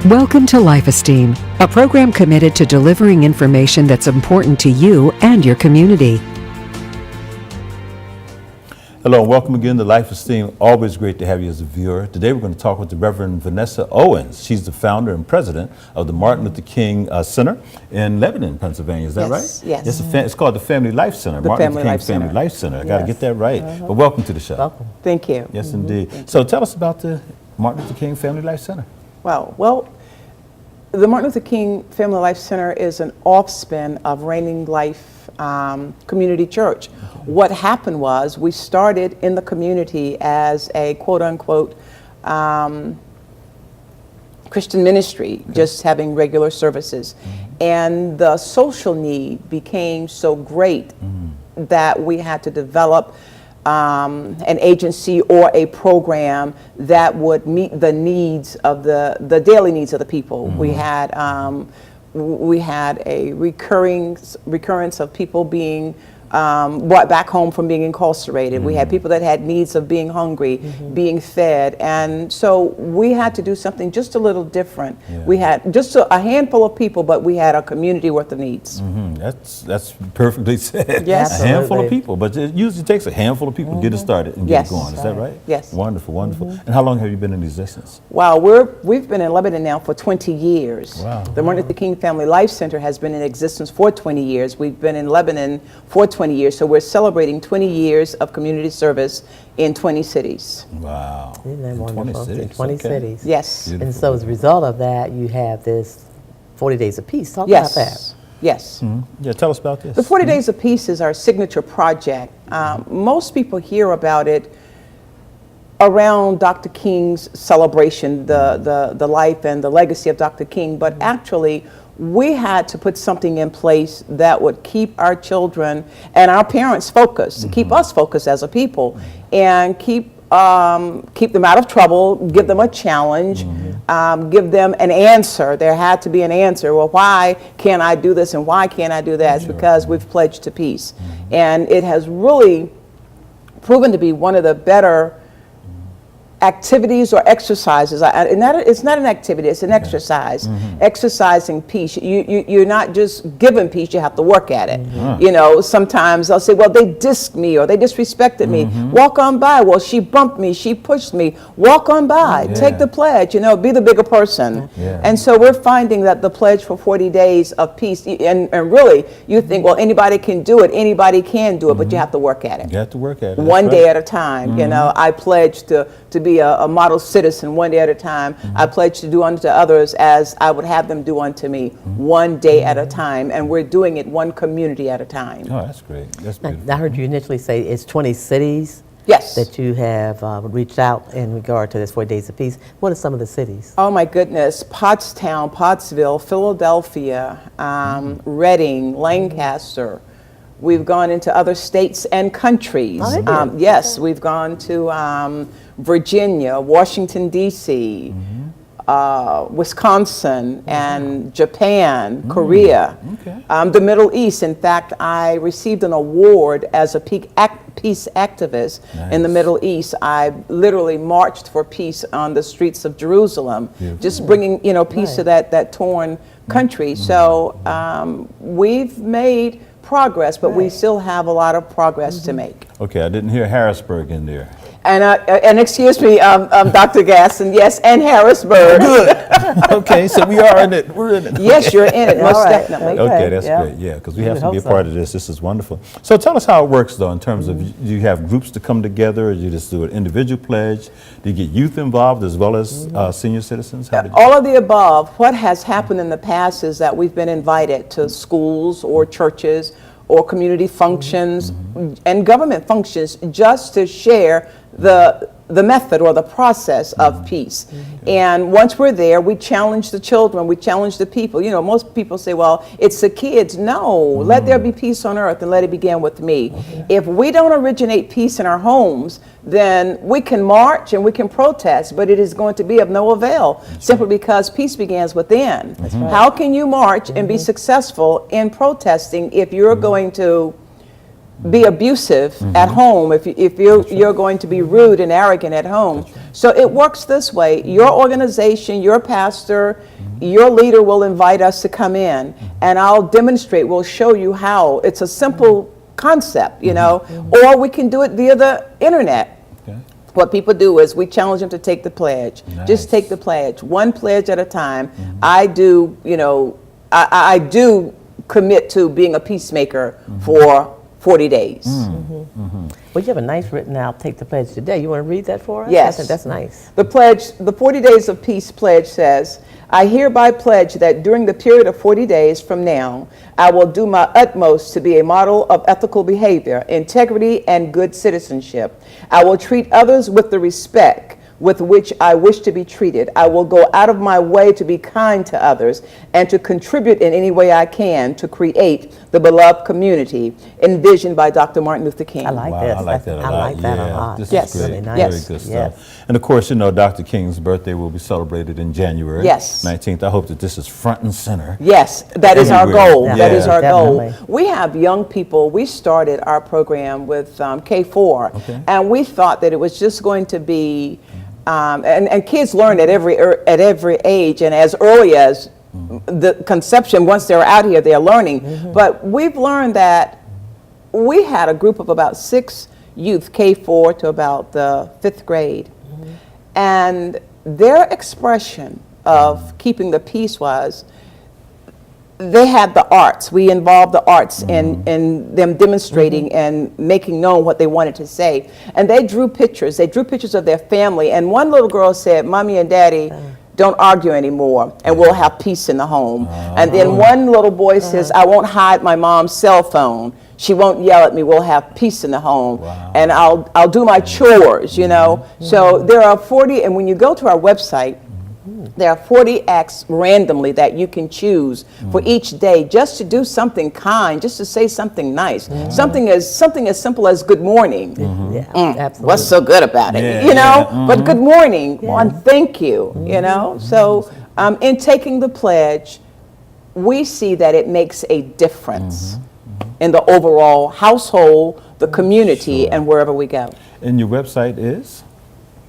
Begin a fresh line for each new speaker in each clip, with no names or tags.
Welcome to Life Esteem, a program committed to delivering information that's important to you and your community.
Hello and welcome again to Life Esteem. Always great to have you as a viewer. Today we're going to talk with the Rev.Vanessah Owens. She's the founder and president of the Martin Luther King Center in Lebanon, Pennsylvania. Is that right?
Yes.
It's called the Family Life Center. Martin Luther King Family Life Center. I got to get that right. But welcome to the show.
Welcome. Thank you.
Yes, indeed. So tell us about the Martin Luther King Family Life Center.
Well, the Martin Luther King Family Life Center is an offspin of Reigning Life Community Church. What happened was we started in the community as a quote-unquote Christian ministry, just having regular services. And the social need became so great that we had to develop an agency or a program that would meet the needs of the daily needs of the people. We had a recurrence of people being brought back home from being incarcerated. We had people that had needs of being hungry, being fed, and so we had to do something just a little different. We had just a handful of people, but we had a community worth of needs.
That's perfectly said.
Yes.
A handful of people, but it usually takes a handful of people to get it started and get it going. Is that right?
Yes.
Wonderful, wonderful. And how long have you been in existence?
Wow, we've been in Lebanon now for 20 years.
Wow.
The Martin Luther King Family Life Center has been in existence for 20 years. We've been in Lebanon for 20 years, so we're celebrating 20 years of community service in 20 cities.
Wow.
Isn't that wonderful?
20 cities.
In 20 cities.
Yes.
Beautiful.
And so as a result of that, you have this 40 Days of Peace. Talk about that.
Yes.
Yeah, tell us about this.
The 40 Days of Peace is our signature project. Most people hear about it around Dr. King's celebration, the life and the legacy of Dr. King, but actually we had to put something in place that would keep our children and our parents focused, keep us focused as a people, and keep them out of trouble, give them a challenge, give them an answer. There had to be an answer. Well, why can't I do this and why can't I do that? It's because we've pledged to peace. And it has really proven to be one of the better activities or exercises, and that it's not an activity, it's an exercise. Exercising peace. You're not just given peace, you have to work at it. You know, sometimes I'll say, well, they dissed me or they disrespected me. Walk on by. Well, she bumped me, she pushed me. Walk on by. Take the pledge, you know, be the bigger person. And so we're finding that the pledge for 40 days of peace, and really, you think, well, anybody can do it, anybody can do it, but you have to work at it.
You have to work at it.
One day at a time. You know, I pledge to be a model citizen one day at a time. I pledge to do unto others as I would have them do unto me, one day at a time, and we're doing it one community at a time.
Oh, that's great. That's beautiful.
I heard you initially say it's 20 cities
Yes.
that you have reached out in regard to this 40 Days of Peace. What are some of the cities?
Oh my goodness, Pottstown, Pottsville, Philadelphia, Reading, Lancaster. We've gone into other states and countries. Yes, we've gone to Virginia, Washington, D.C., Wisconsin, and Japan, Korea, the Middle East. In fact, I received an award as a peace activist in the Middle East. I literally marched for peace on the streets of Jerusalem, just bringing, peace to that torn country. So we've made progress, but we still have a lot of progress to make.
Okay, I didn't hear Harrisburg in there.
And excuse me, Dr. Gasson, yes, and Harrisburg.
Good. Okay, so we are in it. We're in it.
Yes, you're in it, most definitely.
Okay, that's great. Yeah, because we have to be a part of this. This is wonderful. So tell us how it works, though, in terms of, do you have groups to come together, or you just do an individual pledge? Do you get youth involved as well as senior citizens?
All of the above. What has happened in the past is that we've been invited to schools or churches or community functions and government functions just to share the method or the process of peace. And once we're there, we challenge the children, we challenge the people. Most people say, well, it's the kids. No, let there be peace on earth and let it begin with me. If we don't originate peace in our homes, then we can march and we can protest, but it is going to be of no avail simply because peace begins within. How can you march and be successful in protesting if you're going to be abusive at home, if you're going to be rude and arrogant at home. So it works this way. Your organization, your pastor, your leader will invite us to come in, and I'll demonstrate, we'll show you how. It's a simple concept, you know, or we can do it via the internet.
Okay.
What people do is we challenge them to take the pledge.
Nice.
Just take the pledge, one pledge at a time. I do, you know, I do commit to being a peacemaker for 40 days.
Well, you have a nice written out, take the pledge today. You want to read that for us?
Yes.
That's nice.
The pledge, the 40 Days of Peace pledge says, I hereby pledge that during the period of 40 days from now, I will do my utmost to be a model of ethical behavior, integrity, and good citizenship. I will treat others with the respect with which I wish to be treated. I will go out of my way to be kind to others and to contribute in any way I can to create the beloved community envisioned by Dr. Martin Luther King.
I like
Wow,
this.
I like that a lot.
I like that a
Yeah,
lot.
This
Yes.
is great.
Really nice.
Yes.
Very good
Yes.
stuff. And of course, you know, Dr. King's birthday will be celebrated in January
Yes.
19th. I hope that this is front and center.
Yes, that is our
Everywhere.
goal. That is
Yeah.
our
Definitely.
goal. We have young people. We started our program with K4,
Okay.
and we thought that it was just going to be, and kids learn at every age, and as early as the conception. Once they're out here, they're learning. But we've learned that we had a group of about 6 youth, K4 to about the 5th grade, and their expression of keeping the peace was, they had the arts. We involved the arts in them demonstrating and making known what they wanted to say. And they drew pictures. They drew pictures of their family. And one little girl said, Mommy and Daddy don't argue anymore, and we'll have peace in the home. And then one little boy says, I won't hide my mom's cell phone. She won't yell at me. We'll have peace in the home. And I'll do my chores, you know. So there are 40, and when you go to our website, there are 40 acts randomly that you can choose for each day, just to do something kind, just to say something nice. Something as simple as good morning.
Yeah, absolutely.
What's so good about it?
Yeah,
You know,
yeah,
but good morning, and thank you, you know. So in taking the pledge, we see that it makes a difference in the overall household, the community, and wherever we go.
And your website is?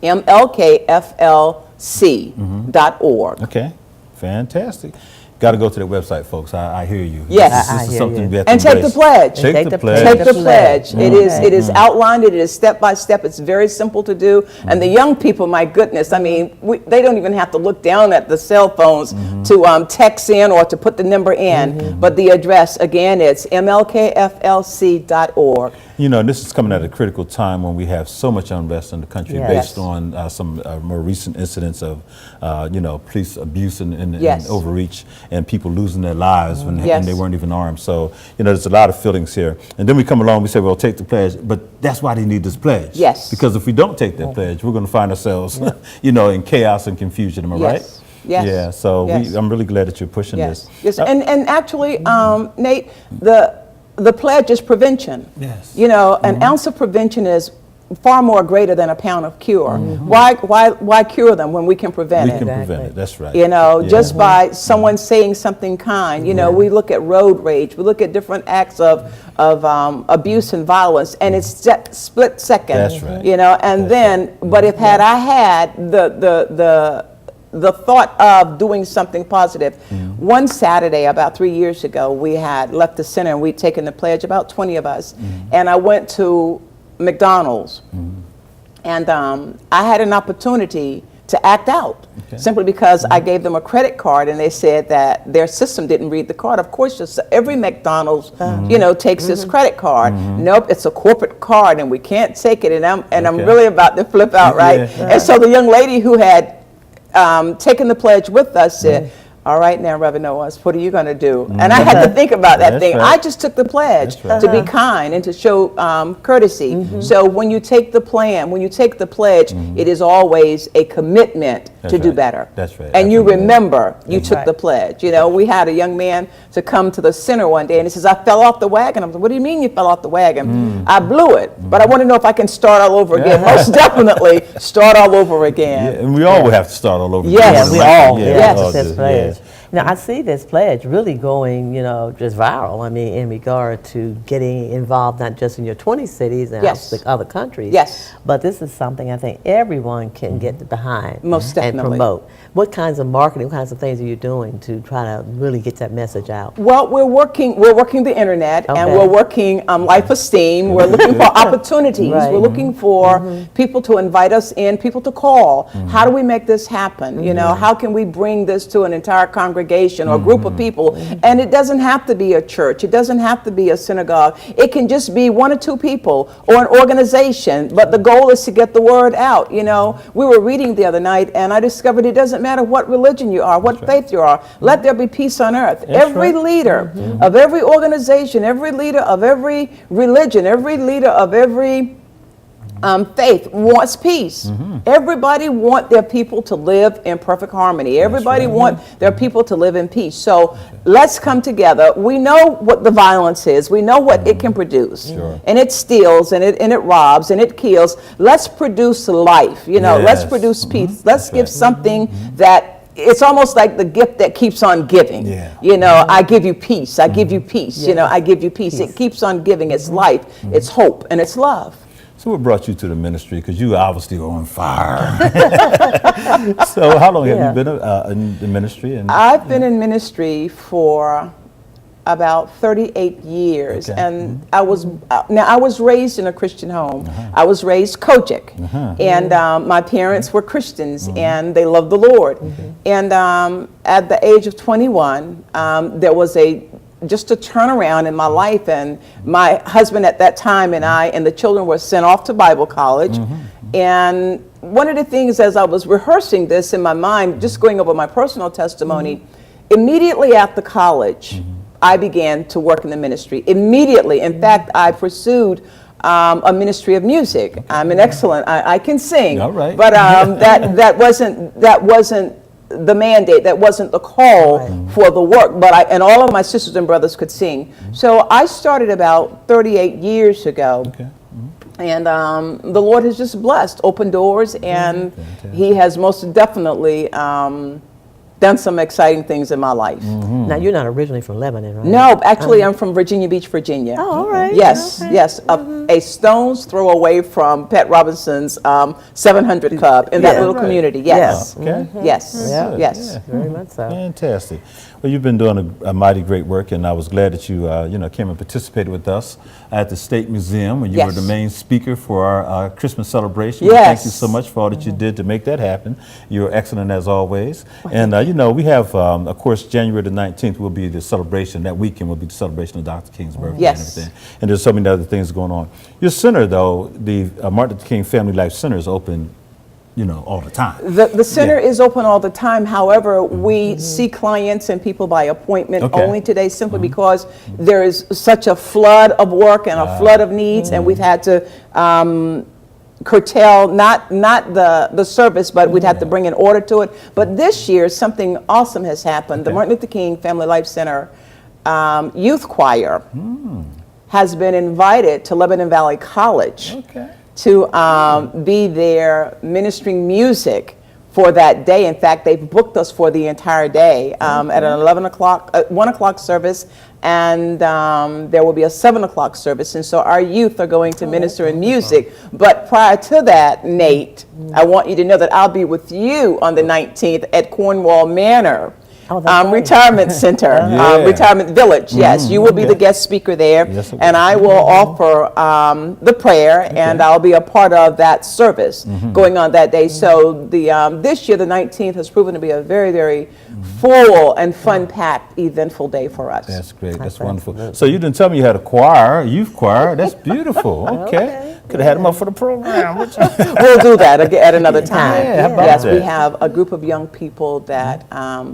MLKFLC.org.
Okay, fantastic. Got to go to the website, folks. I hear you.
Yes.
This
I
is
hear
something
you.
we have to
And take the
embrace.
pledge.
Take the pledge.
Take the
the
pledge.
pledge.
It is outlined. It is step by step. It's very simple to do. And the young people, my goodness, I mean, they don't even have to look down at the cell phones to text in or to put the number in. But the address, again, it's MLKFLC.org.
You know, this is coming at a critical time when we have so much unrest in the country
Yes.
based on some more recent incidents of, you know, police abuse and
Yes.
overreach and people losing their lives when
Yes.
they weren't even armed. So, you know, there's a lot of feelings here. And then we come along, we say, well, take the pledge. But that's why they need this pledge.
Yes.
Because if we don't take that pledge, we're going to find ourselves, you know, in chaos and confusion. Am I right?
Yes. Yes.
Yeah, so
Yes.
I'm really glad that you're pushing
Yes.
this.
Yes. And actually, Nate, the pledge is prevention.
Yes.
You know, an ounce of prevention is far more greater than a pound of cure. Why cure them when we can prevent
We
it?
can
Exactly.
prevent it. That's right.
You know,
Yeah.
just by someone saying something kind. You know, we look at road rage, we look at different acts of abuse and violence, and it's split second.
That's right.
You know, and
That's
then, but if I had the thought of doing something positive. One Saturday, about 3 years ago, we had left the center and we'd taken the pledge, about 20 of us, and I went to McDonald's, and I had an opportunity to act out, simply because I gave them a credit card and they said that their system didn't read the card. Of course, just every McDonald's, you know, takes this credit card. Nope, it's a corporate card and we can't take it. And I'm really about to flip out, right?
Yeah.
And so the young lady who had taken the pledge with us said, all right now, Rev.Vanessah Owens, what are you going to do? And I had to think about that
That's
thing.
right.
I just took the pledge
That's right.
to be kind and to show courtesy. So when you take the pledge, it is always a commitment
That's
to do
right.
better.
That's right.
And you
Absolutely.
remember you
That's
took
right.
the pledge. You know, we had a young man to come to the center one day and he says, I fell off the wagon. I'm like, what do you mean you fell off the wagon? I blew it, but I want to know if I can start all over again. Most definitely start all over again.
Yeah, and we all would have to start all over.
Yes.
again.
Yeah, we
all.
Yeah,
Yes.
all
That's
just-
right.
yeah.
Now, I see this pledge really going, just viral. I mean, in regard to getting involved not just in your 20 cities and
Yes.
other countries.
Yes.
But this is something I think everyone can get behind
Most
and
definitely.
promote. What kinds of marketing, what kinds of things are you doing to try to really get that message out?
Well, we're working the internet, and
Okay.
we're working Life Esteem. We're looking for opportunities.
Right.
We're looking for people to invite us in, people to call. How do we make this happen? How can we bring this to an entire congregation or group of people? And it doesn't have to be a church. It doesn't have to be a synagogue. It can just be one or two people or an organization. But the goal is to get the word out. We were reading the other night, and I discovered it doesn't matter what religion you are, what faith you are. Let there be peace on earth. Every leader of every organization, every leader of every religion, every leader of every faith wants peace. Everybody want their people to live in perfect harmony. Everybody want their people to live in peace. So let's come together. We know what the violence is. We know what it can produce. And it steals, and it robs, and it kills. Let's produce life. Let's produce peace. Let's give something that it's almost like the gift that keeps on giving. I give you peace. I give you peace. I give you peace. It keeps on giving. It's life. It's hope, and it's love.
So what brought you to the ministry? Because you obviously are on fire. So how long have you been in the ministry?
I've been in ministry for about 38 years, and I was raised in a Christian home. I was raised Kojic, and my parents were Christians, and they loved the Lord. And at the age of 21, there was just a turnaround in my life, and my husband at that time and I and the children were sent off to Bible college. And one of the things, as I was rehearsing this in my mind, just going over my personal testimony, immediately after college, I began to work in the ministry. Immediately. In fact, I pursued a ministry of music. I'm an excellent, I can sing.
All right.
But that wasn't the mandate, that wasn't the call for the work, and all of my sisters and brothers could sing. So I started about 38 years ago. And the Lord has just blessed, opened doors, and He has most definitely done some exciting things in my life.
Now, you're not originally from Lebanon, right?
No, actually, I'm from Virginia Beach, Virginia.
Oh, all right.
Yes,
Okay.
yes. A stone's throw away from Pat Robinson's 700 Club in that little community. Yes.
Okay.
Yes.
Yeah.
Yes.
Very much so.
Fantastic. Well, you've been doing a mighty great work, and I was glad that you came and participated with us at the State Museum when you were the main speaker for our Christmas celebration.
Yes.
Thank you so much for all that you did to make that happen. You're excellent as always. And we have, of course, January the 19th will be the celebration. That weekend will be the celebration of Dr. King's birthday and everything. And there's so many other things going on. Your center, though, the Martin Luther King Family Life Center is open all the time.
The center is open all the time. However, we see clients and people by appointment only today, simply because there is such a flood of work and a flood of needs, and we've had to curtail not the service, but we'd have to bring an order to it. But this year, something awesome has happened. The Martin Luther King Family Life Center youth choir has been invited to Lebanon Valley College to be there ministering music for that day. In fact, they've booked us for the entire day at an 1 o'clock service, and there will be a 7 o'clock service. And so our youth are going to minister in music. But prior to that, Nate, I want you to know that I'll be with you on the 19th at Cornwall Manor. Retirement Center, Retirement Village. Yes, you will be the guest speaker there, and I will offer the prayer, and I'll be a part of that service going on that day. So this year, the 19th, has proven to be a very, very full and fun-packed, eventful day for us.
That's great. That's wonderful. So you didn't tell me you had a choir, a youth choir. That's beautiful. Okay. Could have had them up for the program.
We'll do that at another time.
Yeah, how about
yes,
that?
we have a group of young people that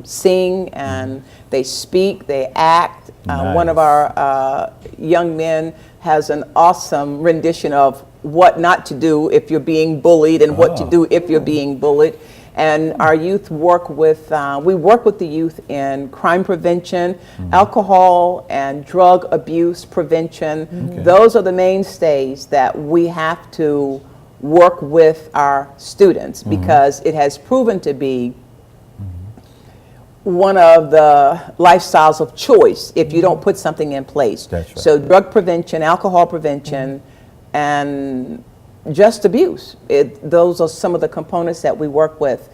sing, and they speak, they act. One of our young men has an awesome rendition of what not to do if you're being bullied and what to do if you're being bullied. And our youth work with the youth in crime prevention, alcohol and drug abuse prevention. Those are the mainstays that we have to work with our students, because it has proven to be one of the lifestyles of choice if you don't put something in place.
That's right.
So drug prevention, alcohol prevention, and just abuse. Those are some of the components that we work with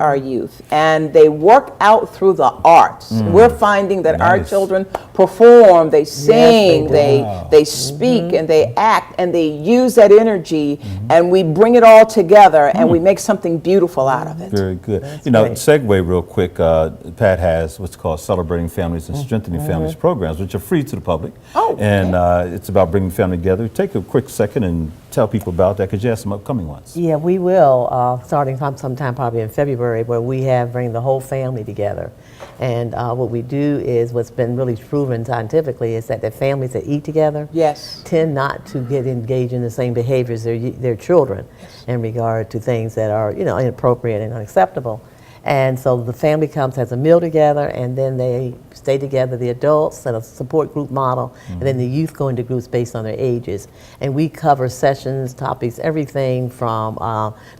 our youth. And they work out through the arts. We're finding that our
Nice.
children perform, they sing,
they
do.
they speak, and they act, and they use that energy, and we bring it all together, and we make something beautiful out of it.
Very good.
That's
You know,
great.
segue real quick. Pat has what's called Celebrating Families and Strengthening Families programs, which are free to the public.
Oh,
And it's about bringing family together. Take a quick second and tell people about that, because you have some upcoming ones.
Yeah, we will, starting sometime probably in February, where we have bring the whole family together. And what we do is, what's been really proven scientifically is that the families that eat together
Yes.
tend not to get engaged in the same behaviors their children in regard to things that are, inappropriate and unacceptable. And so the family comes, has a meal together, and then they stay together, the adults, at a support group model, and then the youth go into groups based on their ages. And we cover sessions, topics, everything from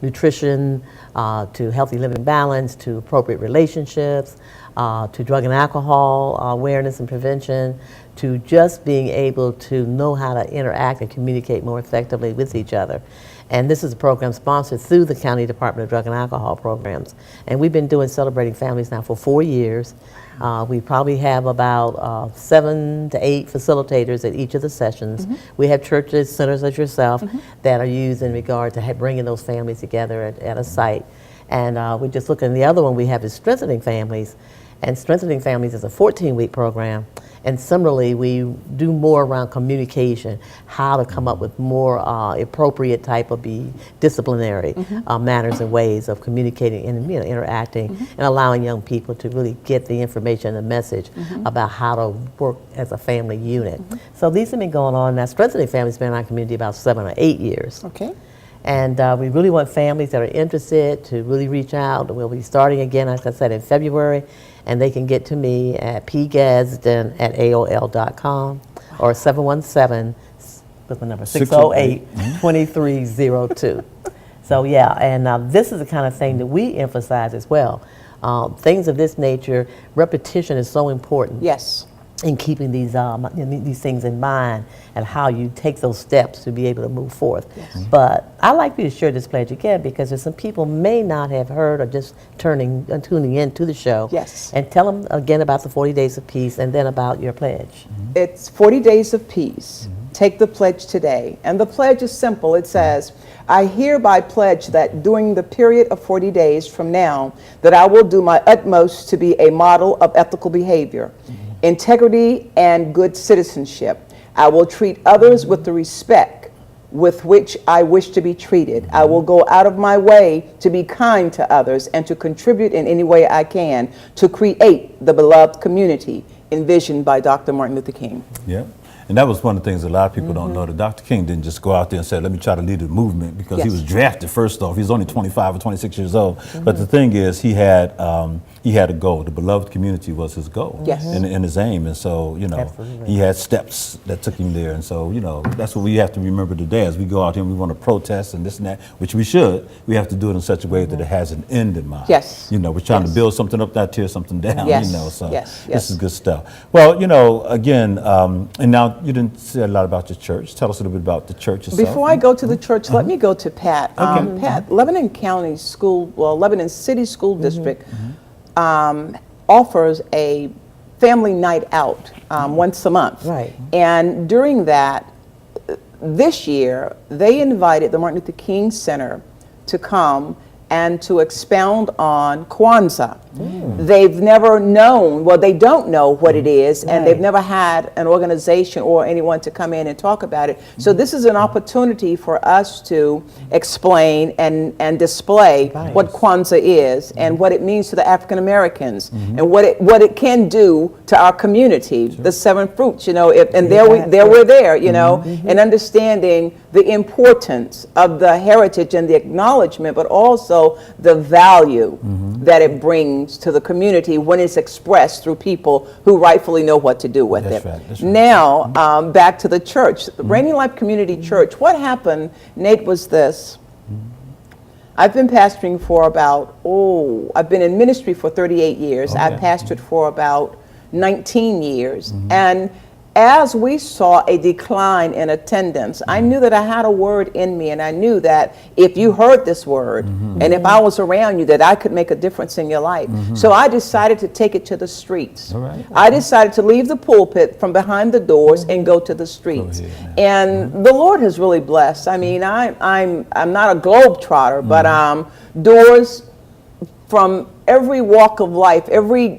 nutrition to healthy living balance, to appropriate relationships, to drug and alcohol awareness and prevention, to just being able to know how to interact and communicate more effectively with each other. And this is a program sponsored through the County Department of Drug and Alcohol Programs. And we've been doing Celebrating Families now for 4 years. We probably have about 7 to 8 facilitators at each of the sessions. We have churches, centers like yourself, that are used in regard to bringing those families together at a site. And we're just looking, the other one we have is Strengthening Families. And Strengthening Families is a 14-week program. And similarly, we do more around communication, how to come up with more appropriate type of disciplinary manners and ways of communicating and interacting, and allowing young people to really get the information and message about how to work as a family unit. So these have been going on. Now, Strengthening Families has been in our community about 7 or 8 years.
Okay.
And we really want families that are interested to really reach out. We'll be starting again, like I said, in February, and they can get to me at pgadsden@aol.com or 717 with the number 608-2302. So yeah, and this is the kind of thing that we emphasize as well. Things of this nature, repetition is so important.
Yes.
In keeping these things in mind, and how you take those steps to be able to move forth.
Yes.
But I'd like you to share this pledge again, because there's some people may not have heard or just tuning into the show.
Yes.
And tell them again about the 40 Days of Peace, and then about your pledge.
It's 40 Days of Peace. Take the pledge today. And the pledge is simple. It says, I hereby pledge that during the period of 40 days from now, that I will do my utmost to be a model of ethical behavior, integrity, and good citizenship. I will treat others with the respect with which I wish to be treated. I will go out of my way to be kind to others and to contribute in any way I can to create the beloved community envisioned by Dr. Martin Luther King.
Yeah. And that was one of the things a lot of people don't know, that Dr. King didn't just go out there and say, let me try to lead the movement, because he
Yes.
was drafted first off. He was only 25 or 26 years old. But the thing is, he had a goal. The beloved community was his goal
Yes.
and his aim. And so,
Absolutely.
he had steps that took him there. And so, that's what we have to remember today as we go out here and we want to protest and this and that, which we should. We have to do it in such a way that it has an end in mind.
Yes.
We're trying to
Yes.
build something up, not tear something down,
Yes.
So
Yes.
this
Yes.
is good stuff. Well, again, and now you didn't say a lot about your church. Tell us a little bit about the church itself.
Before I go to the church, let me go to Pat.
Okay.
Pat, Lebanon County School, Lebanon City School District offers a family night out once a month.
Right.
And during that, this year, they invited the Martin Luther King Center to come and to expound on Kwanzaa. They've never known, they don't know what it is, and they've never had an organization or anyone to come in and talk about it. So this is an opportunity for us to explain and display what Kwanzaa is and what it means to the African Americans and what it can do to our community. The 7 fruits, and there we're there, and understanding the importance of the heritage and the acknowledgement, but also the value that it brings to the community when it's expressed through people who rightfully know what to do with
That's
it.
right, that's right.
Now, back to the church, the Reigning Life Community Church. What happened, Nate, was this. I've been pastoring for about, I've been in ministry for 38 years.
Okay.
I've pastored for about 19 years. And as we saw a decline in attendance, I knew that I had a word in me, and I knew that if you heard this word, and if I was around you, that I could make a difference in your life. So I decided to take it to the streets.
All right.
I decided to leave the pulpit from behind the doors and go to the streets. And the Lord has really blessed. I mean, I'm not a globetrotter, but doors from every walk of life,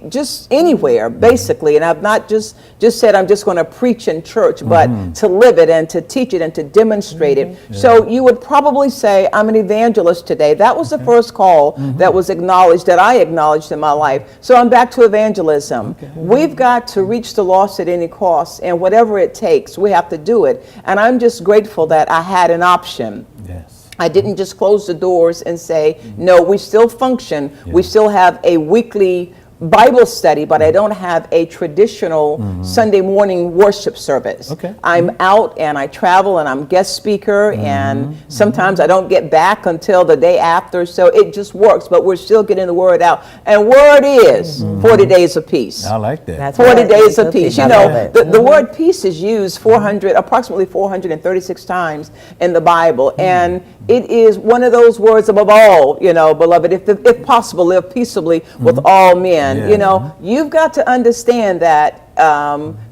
just anywhere, basically. And I've not just said I'm just going to preach in church, but to live it and to teach it and to demonstrate it. So you would probably say I'm an evangelist today. That was the first call that was acknowledged, that I acknowledged in my life. So I'm back to evangelism. We've got to reach the lost at any cost, and whatever it takes, we have to do it. And I'm just grateful that I had an option.
Yes.
I didn't just close the doors and say, no, we still function. We still have a weekly Bible study, but I don't have a traditional Sunday morning worship service.
Okay.
I'm out and I travel and I'm guest speaker, and sometimes I don't get back until the day after, so it just works, but we're still getting the word out. And word is 40 days of peace.
I like that.
That's
40
right.
days of peace.
I
You
love
know,
it.
the word peace is used approximately 436 times in the Bible. And it is one of those words above all, beloved, if possible, live peaceably with all men.
Yeah.
You know, you've got to understand that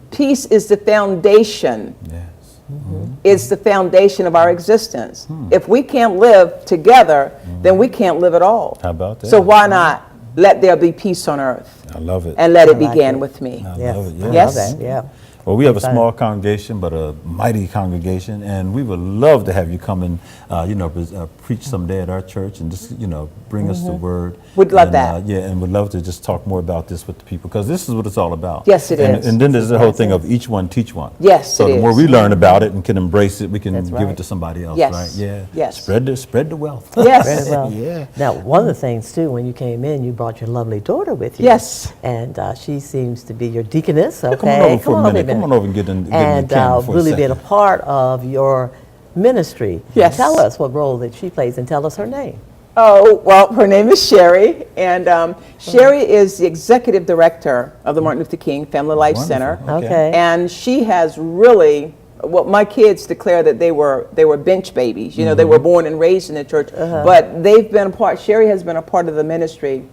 peace is the foundation.
Yes.
It's the foundation of our existence. If we can't live together, then we can't live at all.
How about that?
So why not let there be peace on earth?
I love it.
And let it
I like
begin
it.
with me.
I
Yes.
love it. Yeah.
I
Yes.
love that. Yeah.
Well, we have a
Excited.
small congregation, but a mighty congregation, and we would love to have you come and, preach someday at our church and just, bring us the word.
Would love
And,
that.
And would love to just talk more about this with the people, because this is what it's all about.
Yes, it is.
And then there's the whole thing of each one teach one.
Yes,
So
it
the more
is.
we learn about it and can embrace it, we can
That's
give
right.
it to somebody else,
Yes.
right? Yeah.
Yes.
Spread the wealth.
Yes.
Very well.
Yeah.
Now, one of the things too, when you came in, you brought your lovely daughter with you.
Yes.
And she seems to be your deaconess. Okay.
Come on over for a minute. Come on over and get in the
And
camera for a
really being a
second.
part of your ministry.
Yes.
Tell us what role that she plays, and tell us her name.
Oh, well, her name is Sherry, and Sherry is the executive director of the Martin Luther King Family Life
Wonderful.
Center.
Okay.
And she has really, well, my kids declare that they were bench babies. They were born and raised in the church, but they've been a part, Sherry has been a part of the ministry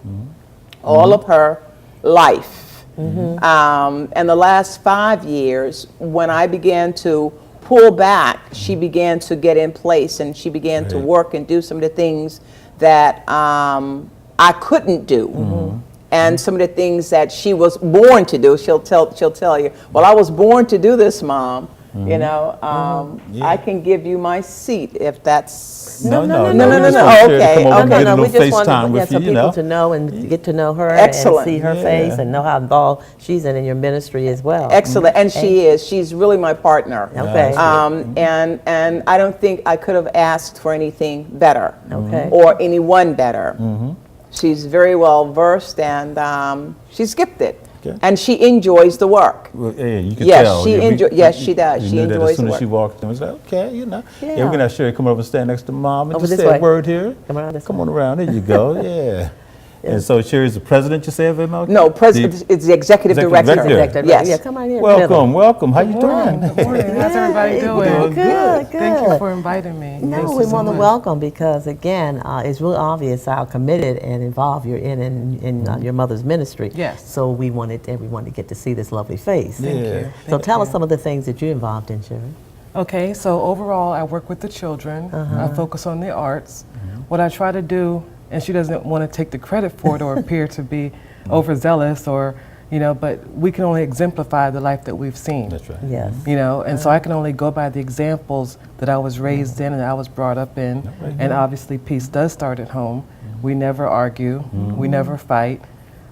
all of her life. And the last 5 years, when I began to pull back, she began to get in place, and she began to work and do some of the things that I couldn't do. And some of the things that she was born to do, she'll tell you, well, I was born to do this, Mom. I can give you my seat if that's
No.
no.
We just want Sherry to
Okay,
come over and
okay.
get a
we
little
just want
FaceTime with
some
you,
people to know and get to know her
Excellent.
and see her
Yeah.
face and know how involved she's in your ministry as well.
excellent. And she is. She's really my partner.
Okay.
And I don't think I could have asked for anything better.
Okay.
Or anyone better. She's very well versed, and she's gifted.
Okay.
And she enjoys the work.
Well, yeah, you can
Yes,
tell.
she
Yeah,
yes, she does.
You
She
knew that
enjoys
as soon
the
as she
work.
walked in. It was like, okay,
Yeah.
we're going to have Sherry come over and stand next to Mom and
Over
just
this
say
way.
a word here.
Come around this
Come
way.
on around. There you go. Yeah. And so Sherry's the president, you say, of MLK?
No, it's the executive director.
Executive
Yes.
Yeah, come on in. Middle.
Welcome. How you doing?
Good morning. How's everybody doing?
Good.
Thank you for inviting me.
No,
Thank
we
you so
want to
much.
welcome because, again, it's really obvious how committed and involved you're in your mother's ministry.
Yes.
So we wanted everyone to get to see this lovely face.
Thank you.
So tell us some of the things that you're involved in, Sherry.
Okay, so overall, I work with the children. I focus on the arts. What I try to do, and she doesn't want to take the credit for it or appear to be overzealous or, but we can only exemplify the life that we've seen.
That's right.
Yes.
And so I can only go by the examples that I was raised in and I was brought up in. And obviously peace does start at home. We never argue, we never fight.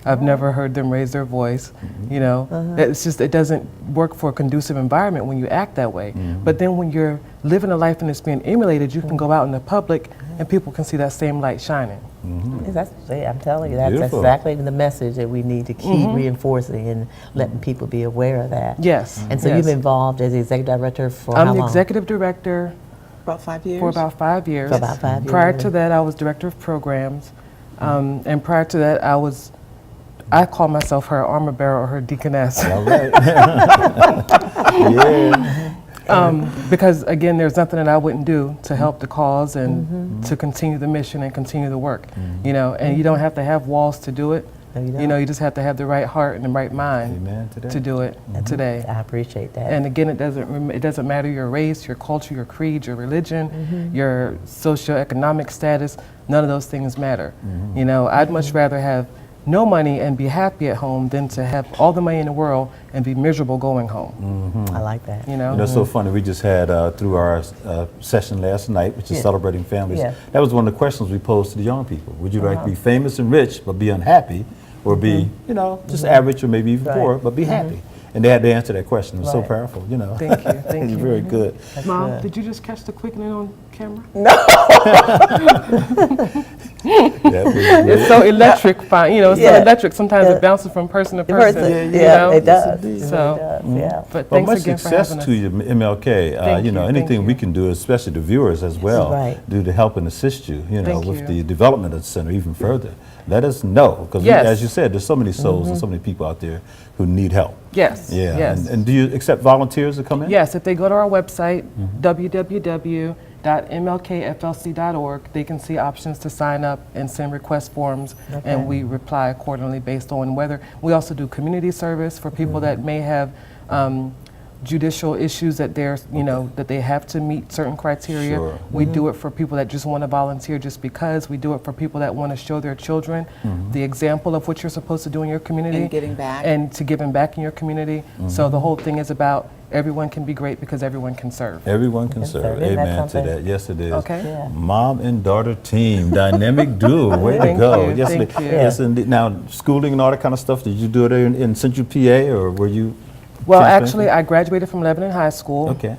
I've never heard them raise their voice, It's just, it doesn't work for a conducive environment when you act that way. But then when you're living a life and it's being emulated, you can go out in the public and people can see that same light shining.
I'm telling you, that's
Beautiful.
exactly the message that we need to keep reinforcing and letting people be aware of that.
Yes.
And so
yes.
you've been involved as the executive director for how
I'm
long?
the executive director
About 5 years?
for about 5 years.
For about 5 years.
Prior to that, I was director of programs. And prior to that, I call myself her armor bearer or her deaconess.
All right. Yeah.
Because again, there's nothing that I wouldn't do to help the cause and to continue the mission and continue the work. You know, and you don't have to have walls to do it.
No, you
You
don't.
know, you just have to have the right heart and the right mind
Amen to that.
to do it today.
I appreciate that.
And again, it doesn't matter your race, your culture, your creed, your religion, your socioeconomic status. None of those things matter. You know, I'd much rather have no money and be happy at home than to have all the money in the world and be miserable going home.
I like that.
You know,
You know, it's so funny. We just had through our session last night, which is
Yeah.
celebrating families.
Yeah.
That was one of the questions we posed to the young people. Would you like to be famous and rich but be unhappy, or be, you know, just average or maybe even
Right.
poor but be happy? And they had to answer that question. It was so
Right.
powerful. You know.
Thank you, thank you.
You're very good.
Mom,
good.
did you just catch the quickening on camera?
That was great.
It's so electric, fine. You know, it's so
Yeah.
electric. Sometimes
Yeah.
it bounces from person to
The
person.
person,
you
yeah,
know?
it does.
indeed.
It
So,
really does, yeah.
But
Well,
thanks
much
again for
success
having us.
to you, MLK.
Thank
You know,
you,
anything
thank
we
you.
can do, especially the viewers as well,
Right.
do to help and assist you, you know,
Thank
with
you.
the development of the center even further. Let us know, because
Yes.
as you said, there's so many souls and so many people out there who need help.
Yes.
Yeah.
Yes.
And do you accept volunteers to come in?
Yes, if they go to our website, www.mlkflc.org, they can see options to sign up and send request forms, and we reply accordingly based on whether. We also do community service for people that may have judicial issues that they're, you know, that they have to meet certain criteria.
Sure.
We do it for people that just want to volunteer just because. We do it for people that want to show their children the example of what you're supposed to do in your community.
And giving back.
And to giving back in your community. So the whole thing is about everyone can be great because everyone can serve.
Everyone can
Yes, sir.
serve.
Isn't that
Amen to
something?
that. Yes, it is.
Okay.
Yeah.
Mom and daughter team, dynamic duo. Way to
Thank
go.
you,
Yes,
thank
indeed.
you.
Yes, indeed. Now, schooling and all that kind of stuff, did you do it in Central PA, or were you?
Well,
transferring
actually, I graduated from Lebanon High School.
Okay.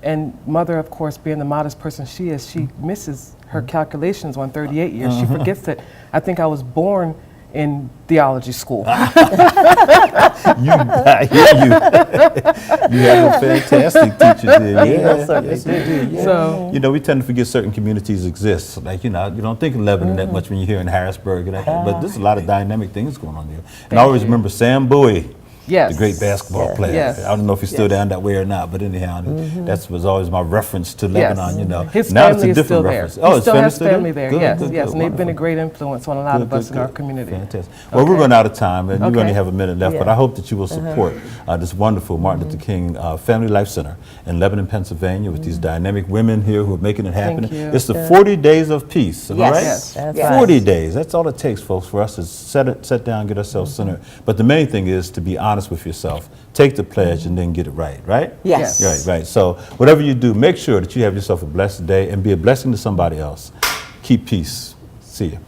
And mother, of course, being the modest person she is, she misses her calculations on 38 years. She forgets that I think I was born in theology school.
I hear you. You have a fantastic teacher there.
Yes, sir,
yes,
they do.
you do. Yeah.
So,
You know, we tend to forget certain communities exist. Like, you know, you don't think of Lebanon that much when you're here in Harrisburg, and that, but there's a lot of dynamic things going on there. And I always remember Sam Bowie.
yes.
The great basketball
Yes.
player.
Yes.
I don't know if he's still down that way or not, but anyhow, that was always my reference to
Yes.
Lebanon, you know.
His
Now it's
family
a
is
different
still there.
reference.
He
Oh, his
still has
still
family there.
Good,
Yes,
good,
yes.
good,
And they've been a
wonderful.
great influence on a lot of us in our community.
Fantastic. Well, we're
Okay.
running out of time, and we
Okay.
only have a minute left, but
Yeah.
I hope that you will support this wonderful Martin Luther King Family Life Center in Lebanon, Pennsylvania, with these dynamic women here who are making it happen.
you.
It's the 40 Days of Peace, am I
Yes.
right?
Yes.
That's
Yes.
right.
40 days. That's all it takes, folks, for us to sit down, get ourselves centered. But the main thing is to be honest with yourself. Take the pledge and then get it right, right?
Yes.
Yes.
Right, right. So whatever you do, make sure that you have yourself a blessed day and be a blessing to somebody else. Keep peace. See you.